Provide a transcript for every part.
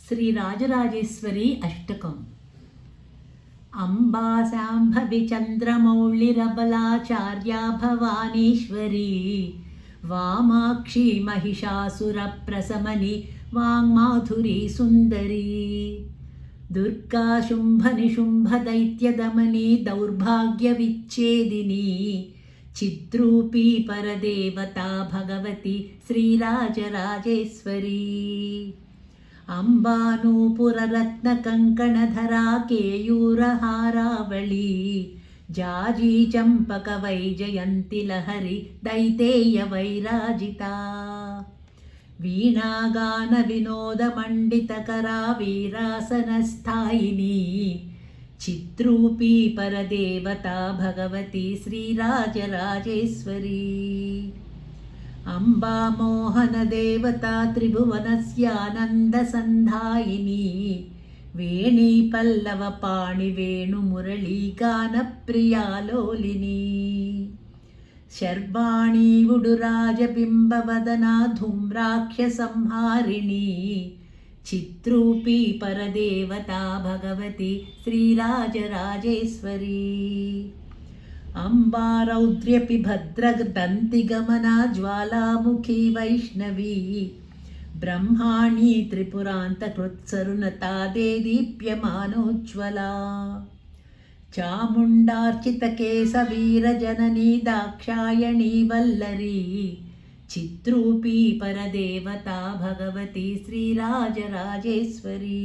శ్రీ రాజరాజేశ్వరి అష్టకం. అంబా శాంభవి చంద్రమౌళిరబలాచార్యా భవానీశ్వరీ వామాక్షి మహిషాసుర ప్రశమని వాంగ్మాధురీ సుందరీ దుర్గా శుంభ నిశుంభ దైత్యదమని దౌర్భాగ్య విచ్ఛేదిని చిద్రూపీ పరదేవతా భగవతి శ్రీరాజరాజేశ్వరీ అంబానూపురరత్నకంకణధరా కేయూరహారావళీ జాజీ చంపక వైజయంతి లహరి దైతేయ వైరాజితా వీణాగాన వినోదమండితకరా వీరాసనస్థాయిని చిద్రూపీ పరదేవతా భగవతి శ్రీరాజరాజేశ్వరీ అంబా మోహన దేవతా త్రిభువనస్యానందసంధాయిని వేణీ పల్లవ పాణి వేణు మురళీ గాన ప్రియాలోలిని శర్వాణీ ఉడురాజబింబవదనా ధూమ్రాఖ్య సంహారిణి చిద్రూపీ పరదేవతా భగవతి శ్రీరాజరాజేశ్వరీ అంబా రౌద్ర్యపి భద్రదంతిగమనా జ్వాలాముఖీ వైష్ణవీ బ్రహ్మాణీ త్రిపురాంతకృత్సరునతా దేదీప్యమానోజ్వలా చాముండార్చితకేశవీరజననీ దాక్షాయణీ వల్లరీ చిద్రూపీ పరదేవతా భగవతి శ్రీరాజరాజేశ్వరీ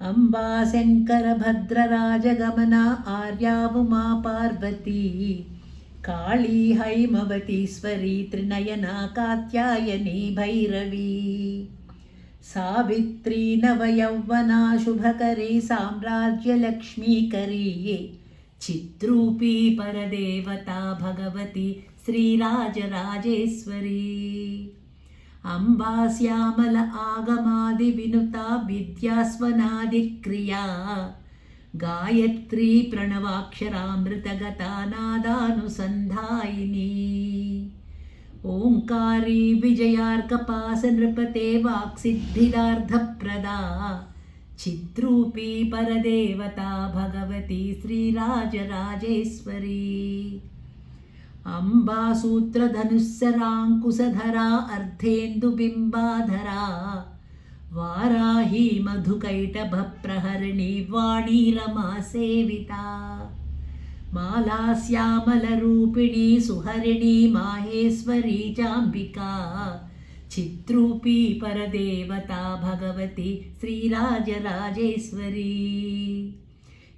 అంబా శంకర భద్రరాజగమనా ఆర్యా ఉమా పార్వతీ కాళీ హైమవతీశ్వరీ త్రినయనా కాత్యాయనీ భైరవీ సావిత్రీ నవయౌవనా శుభకరీ సామ్రాజ్యలక్ష్మీకరీ చిద్రూపీ పరదేవతా భగవతి శ్రీరాజరాజేశ్వరీ అంబా శ్యామల ఆగమాది వినుతా విద్యాస్వనాదిక్రియా గాయత్రీ ప్రణవాక్షరామృతగతా నాదానుసంధాయిని ఓంకారీ విజయార్కపాస నృపతే వాక్సిద్ధిదార్థప్రదా చిద్రూపీ పరదేవతా భగవతి శ్రీరాజరాజేశ్వరీ అంబా సూత్రధనుస్సరాంకుశధరా అర్ధేందుబింబాధరా వారాహీ మధుకైటభప్రహరిణీ వాణీ రమా సేవితా మాలా శ్యామలరూపిణీ సుహరిణీ మాహేశ్వరీ చాంబికా చిద్రూపీ పరదేవతా భగవతి శ్రీరాజరాజేశ్వరీ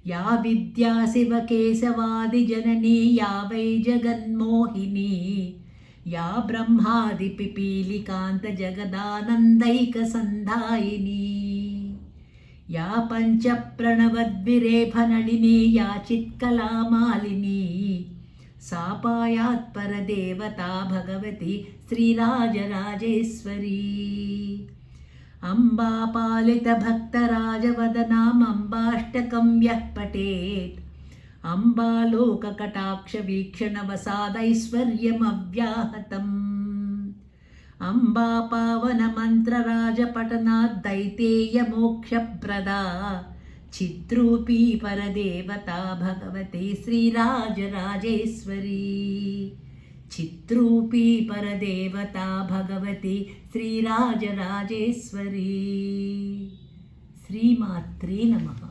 యా విద్యా శివకేశవాది జననీ యా వై జగన్మోహిని యా బ్రహ్మాది పిపీలికాంత జగదానందైక సంధాయిని యా పంచ ప్రణవద్విరేఫనళిని యా చిత్కలామాలిని సాపాయాత్ పరదేవతా భగవతి శ్రీరాజరాజేశ్వరీ అంబా పాలిత భక్తరాజవదనామంబాష్టకం యః పఠేత్ అంబాలోకకటాక్ష వీక్షణవసాదైశ్వర్యమవ్యాహతం అంబా పావన మంత్రరాజపఠనాద్ దైతేయ మోక్షప్రదా చిద్రూపీ పరదేవతా భగవతి శ్రీరాజరాజేశ్వరీ చిద్రూపీ పరదేవతా భగవతి శ్రీరాజరాజేశ్వరీ. శ్రీమాత్రే నమః.